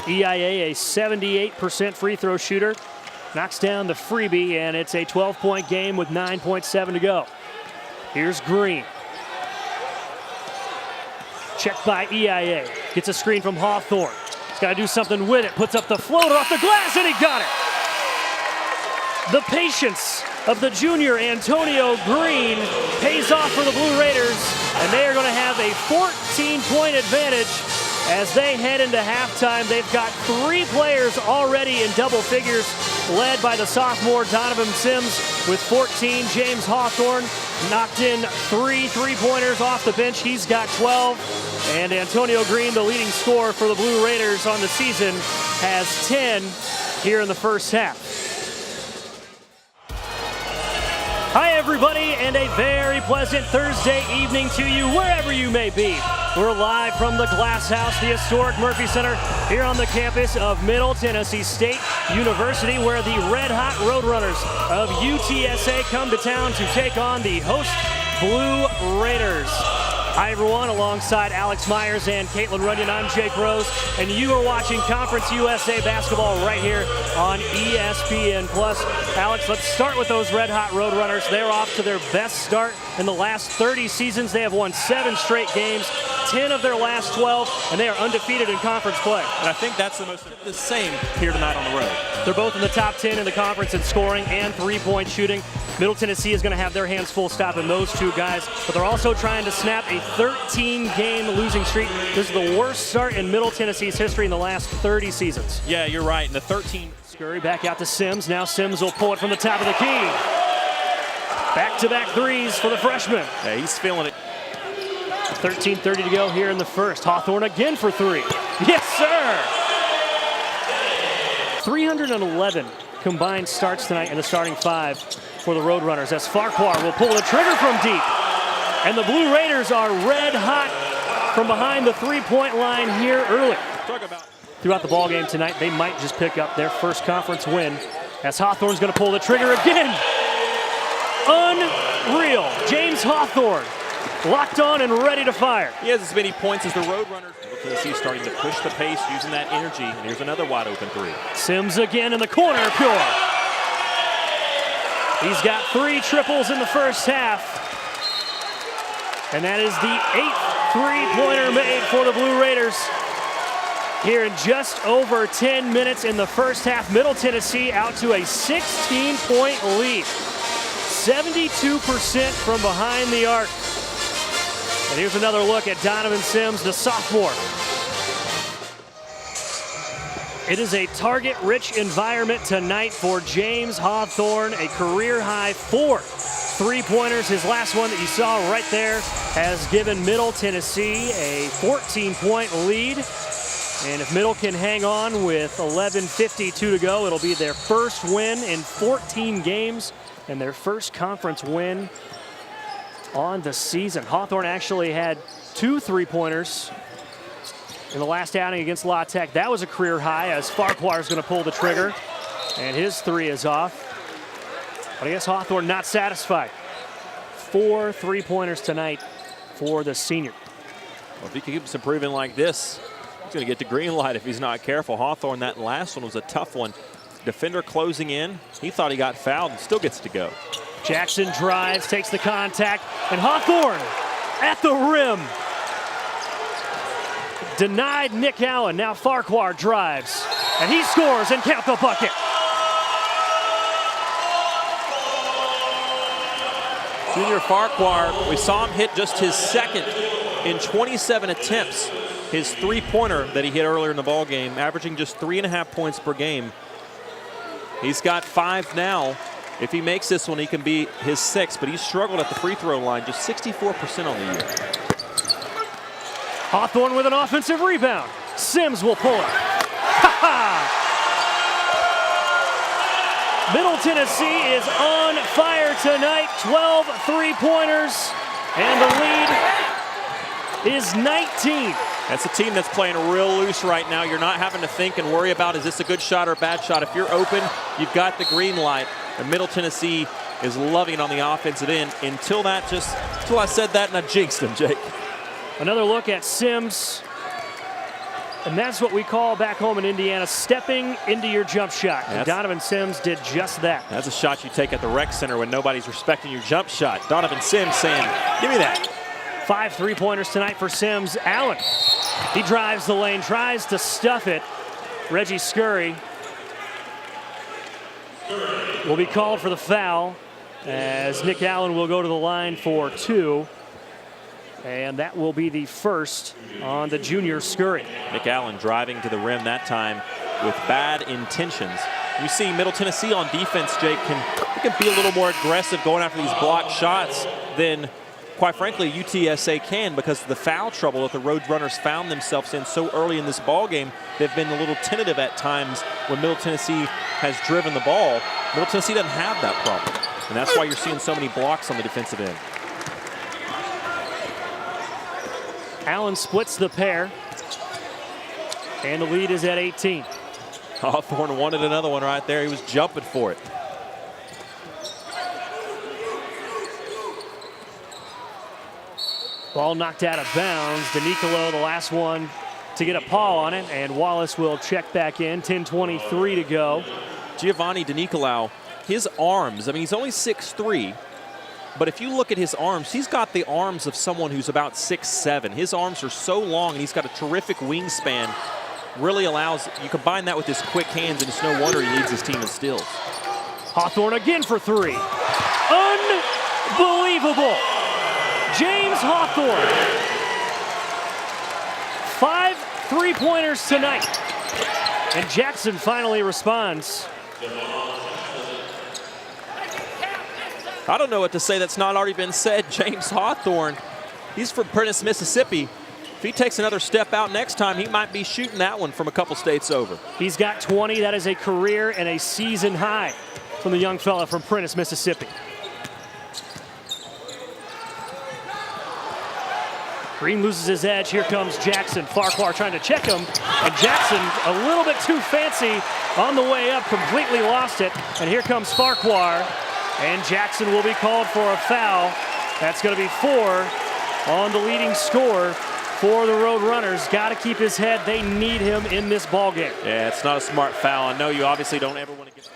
EIA, a 78% free throw shooter, knocks down the freebie, and it's a 12-point game with 9.7 to go. Here's Green. Checked by EIA. Gets a screen from Hawthorne. He's got to do something with it. Puts up the floater off the glass, and he got it. The patience of the junior Antonio Green pays off for the Blue Raiders, and they are going to have a 14-point advantage as they head into halftime. They've got 3 players already in double figures, led by the sophomore Donovan Sims with 14. James Hawthorne knocked in 3 3-pointers off the bench. He's got 12. And Antonio Green, the leading scorer for the Blue Raiders on the season, has 10 here in the first half. Hi everybody, and a very pleasant Thursday evening to you wherever you may be. We're live from the Glass House, the historic Murphy Center, here on the campus of Middle Tennessee State University, where the red-hot Roadrunners of UTSA come to town to take on the host Blue Raiders. Hi everyone, alongside Alex Myers and Caitlin Runyon, I'm Jake Rose, and you are watching Conference USA basketball right here on ESPN+. Alex, let's start with those red-hot Roadrunners. They're off to their best start in the last 30 seasons. They have won 7 straight games, 10 of their last 12, and they are undefeated in conference play. And I think that's the same here tonight on the road. They're both in the top 10 in the conference in scoring and three-point shooting. Middle Tennessee is going to have their hands full stopping those 2 guys, but they're also trying to snap a 13-game losing streak. This is the worst start in Middle Tennessee's history in the last 30 seasons. Yeah, you're right. And the 13. Scurry back out to Sims. Now Sims will pull it from the top of the key. Back-to-back threes for the freshman. Yeah, he's feeling it. 13:30 to go here in the first. Hawthorne again for 3. Yes, sir! 311 combined starts tonight in the starting 5 for the Roadrunners, as Farquhar will pull the trigger from deep. And the Blue Raiders are red hot from behind the three-point line here early. Throughout the ball game tonight, they might just pick up their first conference win, as Hawthorne's going to pull the trigger again. Unreal. James Hawthorne locked on and ready to fire. He has as many points as the Roadrunners. Tennessee starting to push the pace, using that energy. And here's another wide open 3. Sims again in the corner, pure. He's got 3 triples in the first half. And that is the 8th three-pointer made for the Blue Raiders. Here in just over 10 minutes in the first half, Middle Tennessee out to a 16-point lead. 72% from behind the arc. And here's another look at Donovan Sims, the sophomore. It is a target-rich environment tonight for James Hawthorne, a career-high 4 3-pointers. His last one that you saw right there has given Middle Tennessee a 14-point lead. And if Middle can hang on with 11:52 to go, it'll be their first win in 14 games and their first conference win on the season. Hawthorne actually had 2 3-pointers in the last outing against La Tech. That was a career high, as Farquhar is going to pull the trigger, and his 3 is off. But I guess Hawthorne not satisfied. 4 3-pointers tonight for the senior. Well, if he keeps improving like this, he's going to get the green light if he's not careful. Hawthorne, that last one was a tough one. Defender closing in. He thought he got fouled and still gets to go. Jackson drives, takes the contact, and Hawthorne at the rim. Denied Nick Allen. Now Farquhar drives, and he scores, and count the bucket. Junior Farquhar, we saw him hit just his 2nd in 27 attempts. His 3-pointer that he hit earlier in the ball game, averaging just 3.5 points per game. He's got 5 now. If he makes this one, he can be his 6th, but he's struggled at the free throw line, just 64% on the year. Hawthorne with an offensive rebound. Sims will pull it. Middle Tennessee is on fire tonight. 12 3-pointers, and the lead is 19. That's a team that's playing real loose right now. You're not having to think and worry about, is this a good shot or a bad shot? If you're open, you've got the green light. And Middle Tennessee is loving it on the offensive end until I said that and I jinxed him, Jake. Another look at Sims. And that's what we call back home in Indiana, stepping into your jump shot. And Donovan Sims did just that. That's a shot you take at the rec center when nobody's respecting your jump shot. Donovan Sims saying, give me that. 5 3-pointers tonight for Sims. Allen, he drives the lane, tries to stuff it. Reggie Scurry will be called for the foul as Nick Allen will go to the line for 2. And that will be the first on the junior Scurry. Nick Allen driving to the rim that time with bad intentions. You see Middle Tennessee on defense, Jake, can be a little more aggressive going after these blocked shots than, quite frankly, UTSA can, because of the foul trouble that the Roadrunners found themselves in so early in this ball game. They've been a little tentative at times when Middle Tennessee has driven the ball. Middle Tennessee doesn't have that problem, and that's why you're seeing so many blocks on the defensive end. Allen splits the pair, and the lead is at 18. Hawthorne wanted another one right there. He was jumping for it. Ball knocked out of bounds. DeNicolo, the last one to get a paw on it, and Wallace will check back in. 10:23 to go. Giovanni DeNicolau, his arms, I mean, he's only 6'3", but if you look at his arms, he's got the arms of someone who's about 6'7". His arms are so long, and he's got a terrific wingspan. Really allows, you combine that with his quick hands, and it's no wonder he leads his team in steals. Hawthorne again for 3. Unbelievable. James Hawthorne. 5 3-pointers tonight. And Jackson finally responds. I don't know what to say that's not already been said. James Hawthorne, he's from Prentiss, Mississippi. If he takes another step out next time, he might be shooting that one from a couple states over. He's got 20. That is a career and a season high from the young fella from Prentiss, Mississippi. Green loses his edge. Here comes Jackson. Farquhar trying to check him. And Jackson, a little bit too fancy on the way up, completely lost it. And here comes Farquhar. And Jackson will be called for a foul. That's going to be 4 on the leading scorer for the Roadrunners. Got to keep his head. They need him in this ball game. Yeah, it's not a smart foul. I know you obviously don't ever want to get...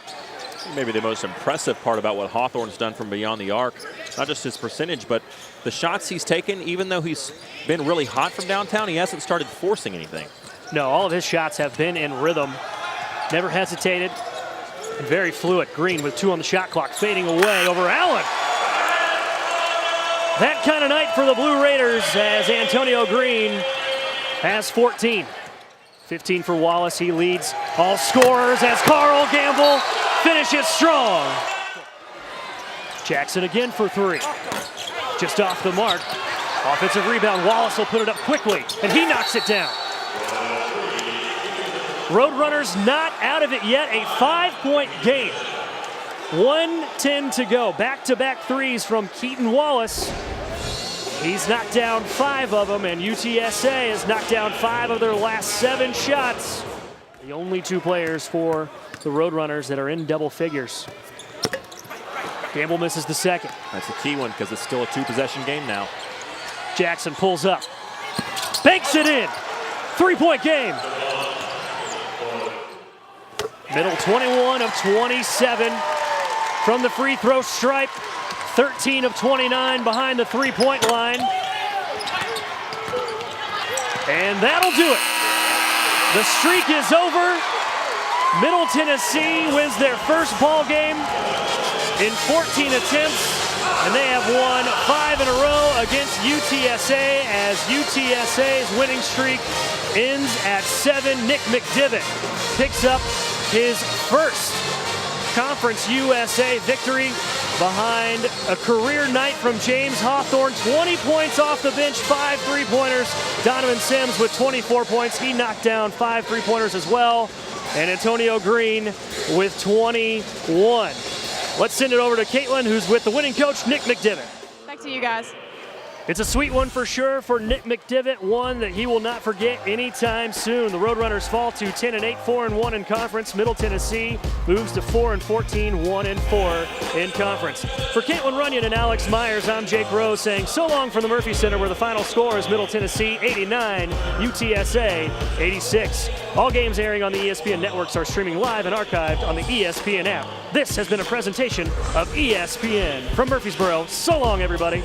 Maybe the most impressive part about what Hawthorne's done from beyond the arc, not just his percentage, but the shots he's taken. Even though he's been really hot from downtown, he hasn't started forcing anything. No, all of his shots have been in rhythm. Never hesitated. And very fluid. Green with 2 on the shot clock, fading away over Allen. That kind of night for the Blue Raiders as Antonio Green has 14. 15 for Wallace. He leads all scorers as Carl Gamble finishes strong. Jackson again for 3. Just off the mark. Offensive rebound. Wallace will put it up quickly, and he knocks it down. Roadrunners not out of it yet. A 5-point game. 1:10 to go. Back-to-back threes from Keaton Wallace. He's knocked down 5 of them, and UTSA has knocked down 5 of their last 7 shots. The only 2 players for the Roadrunners that are in double figures. Gamble misses the second. That's a key one because it's still a 2-possession game now. Jackson pulls up. Banks it in. 3-point game. Middle 21 of 27 from the free throw stripe. 13 of 29 behind the 3-point line. And that'll do it. The streak is over. Middle Tennessee wins their first ball game in 14 attempts, and they have won 5 in a row against UTSA as UTSA's winning streak ends at 7. Nick McDivitt picks up his first Conference USA victory behind a career night from James Hawthorne. 20 points off the bench, 5 3-pointers. Donovan Sims with 24 points. He knocked down 5 3-pointers as well. And Antonio Green with 21. Let's send it over to Caitlin, who's with the winning coach, Nick McDivitt. Back to you guys. It's a sweet one for sure for Nick McDivitt, one that he will not forget anytime soon. The Roadrunners fall to 10-8, 4-1 in conference. Middle Tennessee moves to 4-14, 1-4 in conference. For Caitlin Runyon and Alex Myers, I'm Jake Rose saying so long from the Murphy Center, where the final score is Middle Tennessee 89, UTSA 86. All games airing on the ESPN networks are streaming live and archived on the ESPN app. This has been a presentation of ESPN from Murfreesboro. So long, everybody.